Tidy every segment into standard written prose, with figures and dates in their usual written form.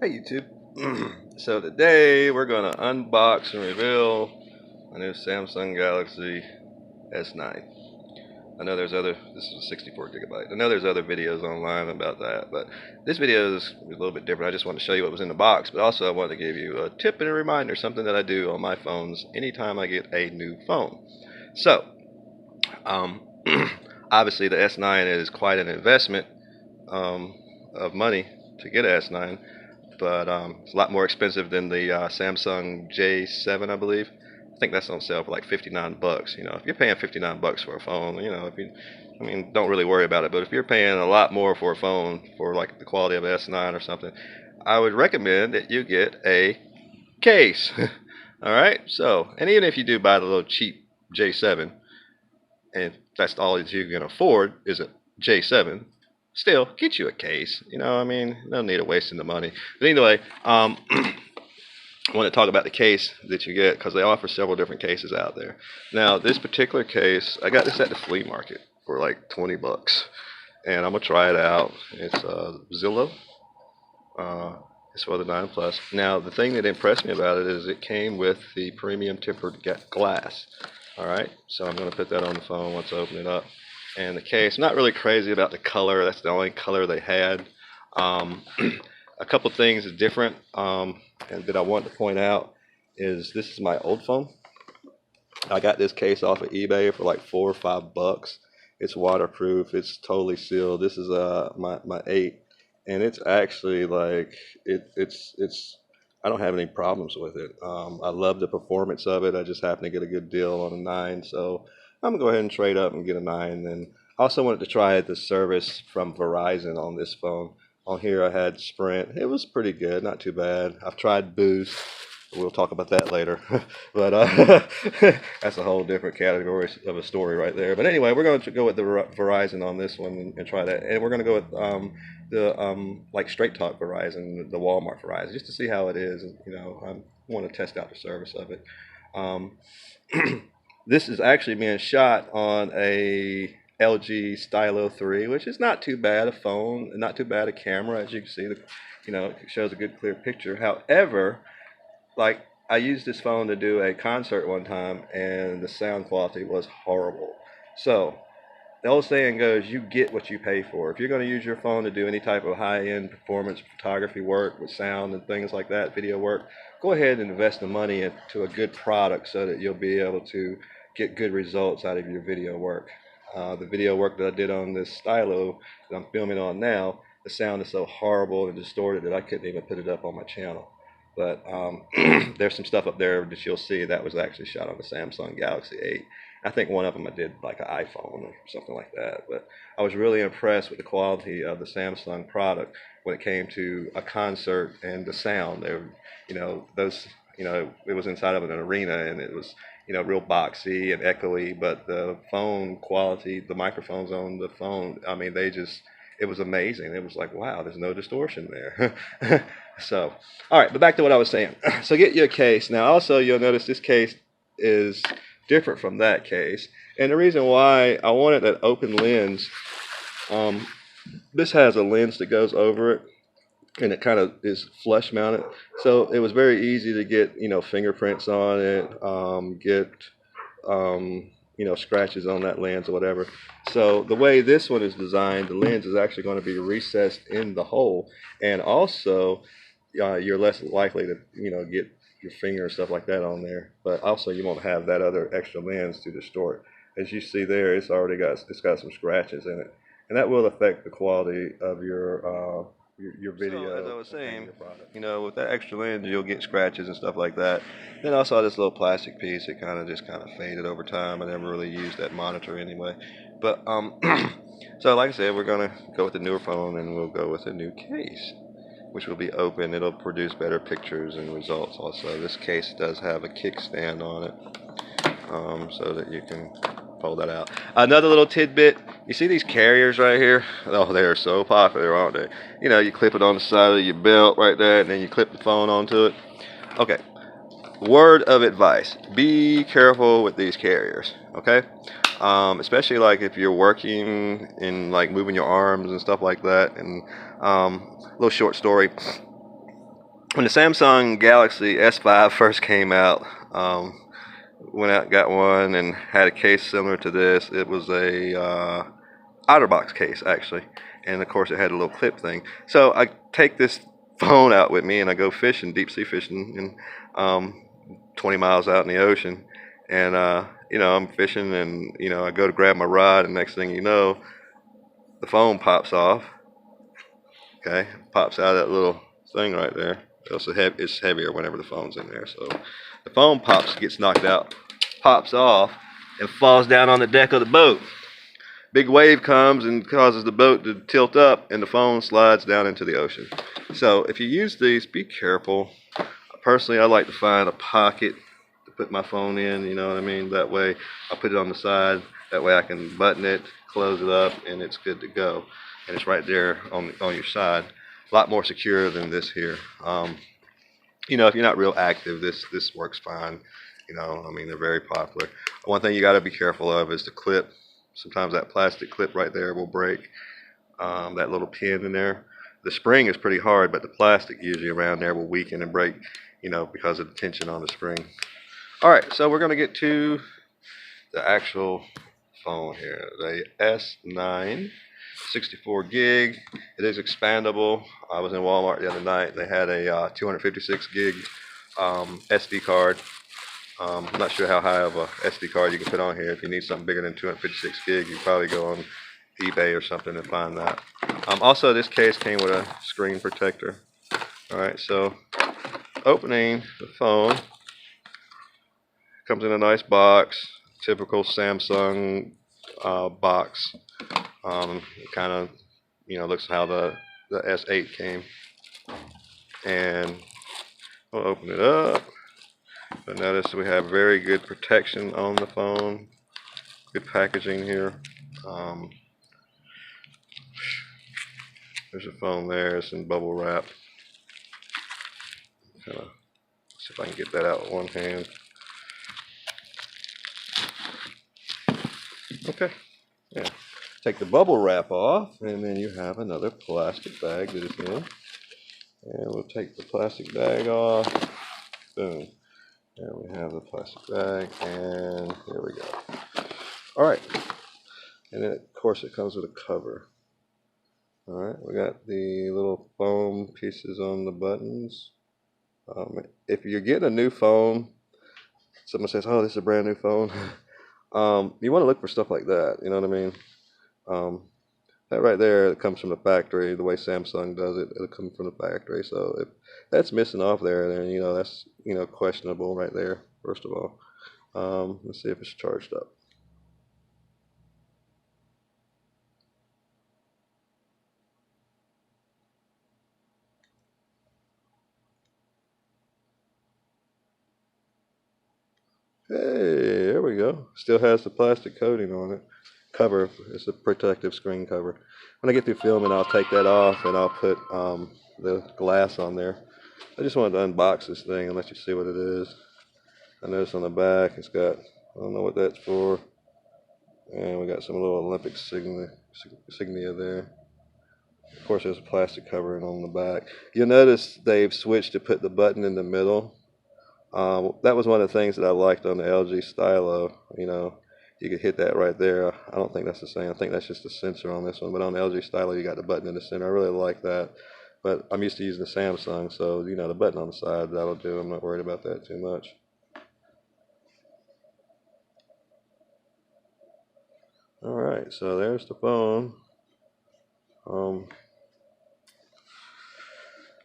Hey YouTube. So today we're going to unbox and reveal a new Samsung Galaxy S9. I know this is a 64 gigabyte. I know there's other videos online about that, but this video is a little bit different. I just wanted to show you what was in the box, but also I wanted to give you a tip and a reminder, something that I do on my phones anytime I get a new phone. So, obviously the S9 is quite an investment of money to get an S9. But it's a lot more expensive than the Samsung J7, I believe. I think that's on sale for like 59 bucks. You know, if you're paying 59 bucks for a phone, you know, don't really worry about it. But if you're paying a lot more for a phone for like the quality of S9 or something, I would recommend that you get a case. All right. So, and even if you do buy the little cheap J7, and that's all that you can afford is a J7, still get you a case. You know, I mean, no need of wasting the money. But anyway, I want to talk about the case that you get because they offer several different cases out there. Now, this particular case, I got this at the flea market for like 20 bucks, and I'm gonna try it out. It's Zillow. It's for the 9 Plus. Now, the thing that impressed me about it is it came with the premium tempered glass. All right, so I'm going to put that on the phone once I open it up. And the case, I'm not really crazy about the color. That's the only color they had. A couple things is different and that I want to point out is this is my old phone. I got this case off of eBay for like $4 or $5. It's waterproof. It's totally sealed. This is my 8. And it's actually like it's I don't have any problems with it. I love the performance of it. I just happened to get a good deal on a 9, so I'm gonna go ahead and trade up and get a 9. And I also wanted to try the service from Verizon on this phone. On here I had Sprint. It was pretty good, not too bad. I've tried Boost. We'll talk about that later. But that's a whole different category of a story right there. But anyway, we're going to go with the Verizon on this one and try that. And we're going to go with the like Straight Talk Verizon, the Walmart Verizon, just to see how it is. You know, I want to test out the service of it. This is actually being shot on a LG Stylo 3, which is not too bad a phone, not too bad a camera. As you can see, you know, it shows a good clear picture. However, like I used this phone to do a concert one time and the sound quality was horrible. So the old saying goes, you get what you pay for. If you're going to use your phone to do any type of high-end performance photography work with sound and things like that, video work, go ahead and invest the money into a good product so that you'll be able to get good results out of your video work. The video work that I did on this stylo that I'm filming on now, the sound is so horrible and distorted that I couldn't even put it up on my channel. But there's some stuff up there that you'll see that was actually shot on the Samsung Galaxy 8. I think one of them I did like an iPhone or something like that. But I was really impressed with the quality of the Samsung product when it came to a concert and the sound. They were, you know, those, you know, it was inside of an arena and it was, you know, real boxy and echoey. But the phone quality, the microphones on the phone, I mean, it was amazing. It was like, wow, there's no distortion there. So, all right, but back to what I was saying. So get you a case. Now, also, you'll notice this case is different from that case. And the reason why I wanted that open lens, this has a lens that goes over it, and it kind of is flush mounted. So it was very easy to get, you know, fingerprints on it, you know, scratches on that lens or whatever. So the way this one is designed, the lens is actually going to be recessed in the hole, and also you're less likely to, you know, get your finger and stuff like that on there. But also you won't have that other extra lens to distort. As you see there, it's got some scratches in it, and that will affect the quality of your video. So, as I was saying, you know, with that extra lens, you'll get scratches and stuff like that. Then also this little plastic piece, it kind of faded over time. I never really used that monitor anyway. But so like I said, we're gonna go with the newer phone, and we'll go with a new case, which will be open. It'll produce better pictures and results. Also, this case does have a kickstand on it, so that you can pull that out. Another little tidbit, you see these carriers right here? Oh, they're so popular, aren't they? You know, you clip it on the side of your belt right there, and then you clip the phone onto it. Okay, word of advice, be careful with these carriers, okay? Especially like if you're working in like moving your arms and stuff like that. And little short story, when the Samsung Galaxy S5 first came out, went out and got one and had a case similar to this. It was a OtterBox case actually, and of course it had a little clip thing. So I take this phone out with me and I go fishing, deep sea fishing, and 20 miles out in the ocean, and I'm fishing, and I go to grab my rod, and next thing you know, the phone pops off. Okay, pops out of that little thing right there. It's heavier whenever the phone's in there. So the phone gets knocked out, pops off, and falls down on the deck of the boat. Big wave comes and causes the boat to tilt up, and the phone slides down into the ocean. So if you use these, be careful. Personally, I like to find a pocket to put my phone in, you know what I mean? That way I put it on the side. That way I can button it, close it up, and it's good to go. And it's right there on your side. A lot more secure than this here. If you're not real active, this works fine. They're very popular. One thing you got to be careful of is the clip. Sometimes that plastic clip right there will break. That little pin in there. The spring is pretty hard, but the plastic usually around there will weaken and break, because of the tension on the spring. All right, so we're going to get to the actual phone here. The S9, 64 gig. It is expandable. I was in Walmart the other night. They had a 256 gig SD card. I'm not sure how high of a SD card you can put on here. If you need something bigger than 256 gig, you probably go on eBay or something and find that. Also, this case came with a screen protector. Alright, so opening the phone, comes in a nice box, typical Samsung box. It kind of, looks how the S8 came. And we'll open it up. But notice we have very good protection on the phone. Good packaging here. There's a phone there. It's in bubble wrap. See if I can get that out with one hand. Okay. Yeah. Take the bubble wrap off, and then you have another plastic bag that is in. And we'll take the plastic bag off. Boom. There we have the plastic bag, and there we go. Alright. And then, of course, it comes with a cover. Alright, we got the little foam pieces on the buttons. If you're getting a new phone, someone says, oh, this is a brand new phone. You want to look for stuff like that, you know what I mean? That right there, it comes from the factory. The way Samsung does it, it'll come from the factory. So if that's missing off there, then that's questionable right there. First of all, let's see if it's charged up. Hey, there we go. Still has the plastic coating on it. Cover. It's a protective screen cover. When I get through filming, I'll take that off and I'll put the glass on there. I just wanted to unbox this thing and let you see what it is. I notice on the back it's got, I don't know what that's for. And we got some little Olympic insignia there. Of course, there's a plastic covering on the back. You'll notice they've switched to put the button in the middle. That was one of the things that I liked on the LG Stylo. You could hit that right there. I don't think that's the same. I think that's just a sensor on this one. But on the LG Stylo, you got the button in the center. I really like that. But I'm used to using the Samsung, so the button on the side, that'll do. I'm not worried about that too much. Alright, so there's the phone.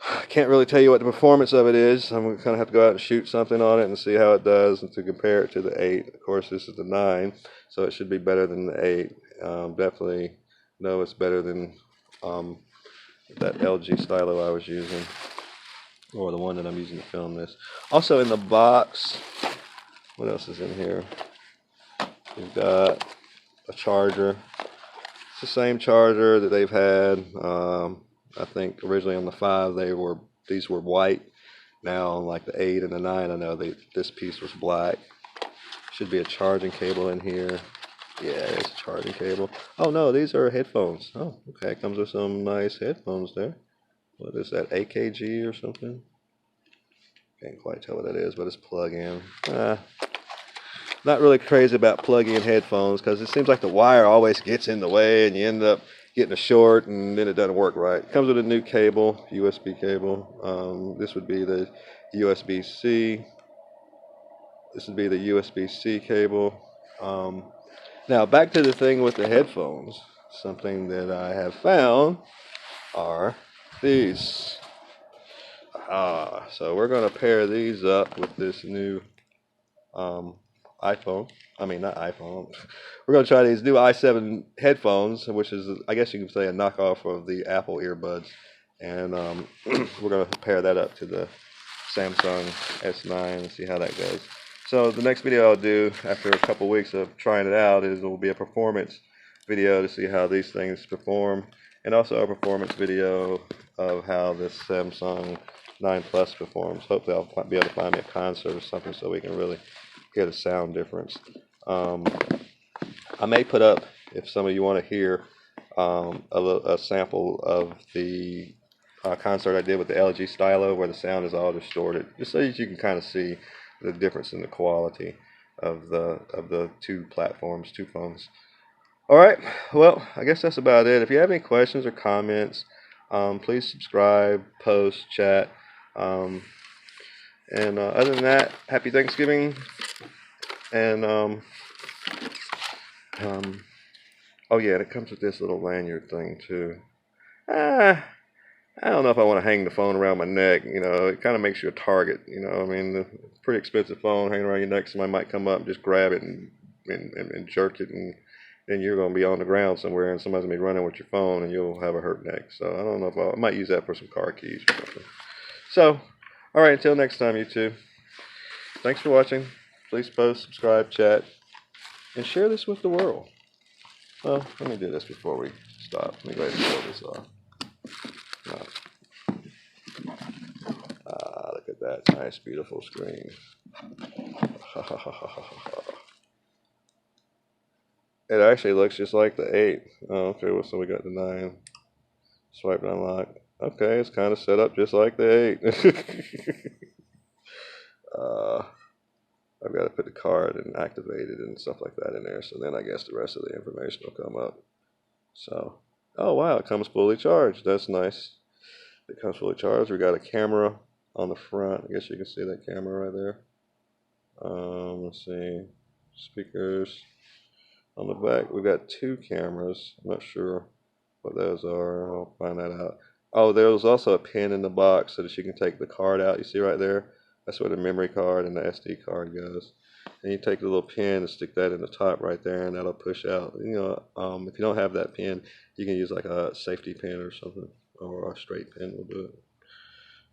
I can't really tell you what the performance of it is. I'm going to kind of have to go out and shoot something on it and see how it does, and to compare it to the 8. Of course, this is the 9, so it should be better than the 8. Definitely know it's better than that LG Stylo I was using, or the one that I'm using to film this. Also in the box, what else is in here? We've got a charger. It's the same charger that they've had. I think originally on the 5 these were white. Now on like the 8 and the 9, I know this piece was black. Should be a charging cable in here. Yeah, it's a charging cable. Oh no, these are headphones. Oh, okay, comes with some nice headphones there. What is that, AKG or something? Can't quite tell what that is, but it's plug-in. Not really crazy about plug-in headphones because it seems like the wire always gets in the way and you end up getting a short and then it doesn't work right. It comes with a new cable, USB cable. This would be the USB-C. This would be the USB-C cable. Now back to the thing with the headphones. Something that I have found are these. So we're going to pair these up with this new iPhone. I mean, not iPhone. We're going to try these new i7 headphones, which is, I guess you can say, a knockoff of the Apple earbuds. And we're going to pair that up to the Samsung S9 and see how that goes. So the next video I'll do after a couple weeks of trying it out will be a performance video to see how these things perform, and also a performance video of how this Samsung 9 Plus performs. Hopefully I'll be able to find me a concert or something so we can really get a sound difference. I may put up, if some of you want to hear, a sample of the concert I did with the LG Stylo where the sound is all distorted, just so that you can kind of see the difference in the quality of the two platforms, two phones. Alright, well, I guess that's about it. If you have any questions or comments, please subscribe, post, chat. And other than that, happy Thanksgiving. And oh yeah, and it comes with this little lanyard thing too. I don't know if I want to hang the phone around my neck. You know, it kind of makes you a target. You know, I mean, it's a pretty expensive phone hanging around your neck. Somebody might come up and just grab it and jerk it, and then you're going to be on the ground somewhere, and somebody's going to be running with your phone, and you'll have a hurt neck. So I don't know if I might use that for some car keys or something. So, all right, until next time, you two. Thanks for watching. Please post, subscribe, chat, and share this with the world. Well, let me do this before we stop. Let me go ahead and pull this off. Look at that nice, beautiful screen. It actually looks just like the 8. Oh, okay, well, so we got the 9. Swipe and unlock. Okay, it's kind of set up just like the 8. I've got to put the card and activate it and stuff like that in there, so then I guess the rest of the information will come up. So, oh wow, it comes fully charged. That's nice. It comes fully charged. We got a camera on the front. I guess you can see that camera right there. Let's see, speakers on the back. We've got 2 cameras. I'm not sure what those are. I'll find that out. Oh, there's also a pin in the box so that you can take the card out. You see right there? That's where the memory card and the SD card goes. And you take the little pin and stick that in the top right there, and that'll push out. You know, if you don't have that pin, you can use like a safety pin or something, or a straight pin will do it.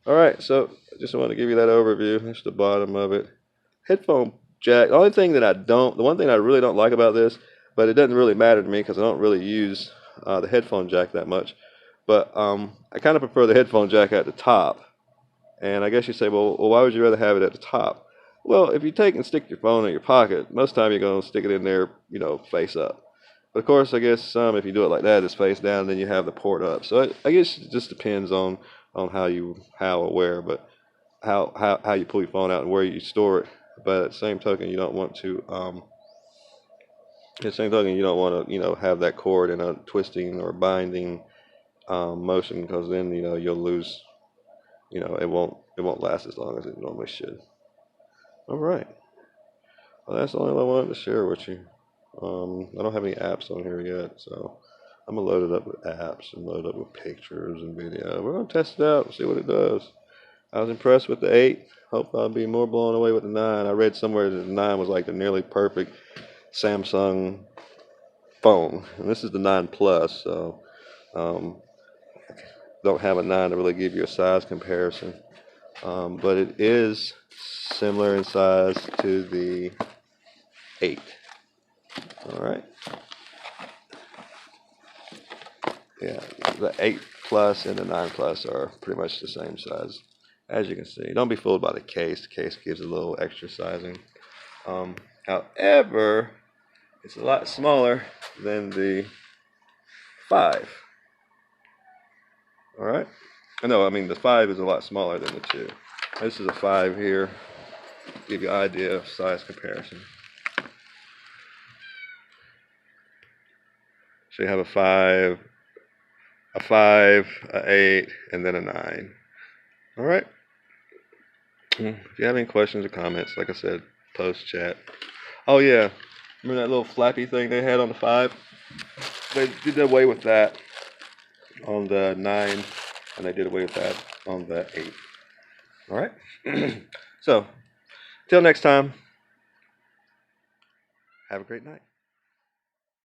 Alright, so I just want to give you that overview. That's the bottom of it. Headphone jack. The only thing that the one thing I really don't like about this, but it doesn't really matter to me because I don't really use the headphone jack that much. But I kind of prefer the headphone jack at the top. And I guess you say, well, why would you rather have it at the top? Well, if you take and stick your phone in your pocket, most of the time you're going to stick it in there, you know, face up. But of course, I guess if you do it like that, it's face down, then you have the port up. So I guess it just depends on how or where, but how you pull your phone out and where you store it. But at the same token, you don't want to you know, have that cord in a twisting or binding motion, because then, you know, you'll lose. You know, it won't last as long as it normally should. All right. Well, that's all I wanted to share with you. I don't have any apps on here yet, so I'm gonna load it up with apps and load it up with pictures and video. We're gonna test it out and see what it does. I was impressed with the 8. Hope I'll be more blown away with the 9. I read somewhere that the 9 was like the nearly perfect Samsung phone, and this is the 9 Plus, so don't have a 9 to really give you a size comparison, but it is similar in size to the 8. Alright, yeah, the 8 Plus and the 9 Plus are pretty much the same size, as you can see. Don't be fooled by the case. The case gives a little extra sizing. However, it's a lot smaller than the 5. Alright? No, I mean the 5 is a lot smaller than the 2. This is a 5 here. Give you an idea of size comparison. So you have a 5, a 8, and then a 9. All right. If you have any questions or comments, like I said, post, chat. Oh yeah, remember that little flappy thing they had on the 5? They did away with that on the 9, and they did away with that on the 8. All right. So, till next time, have a great night.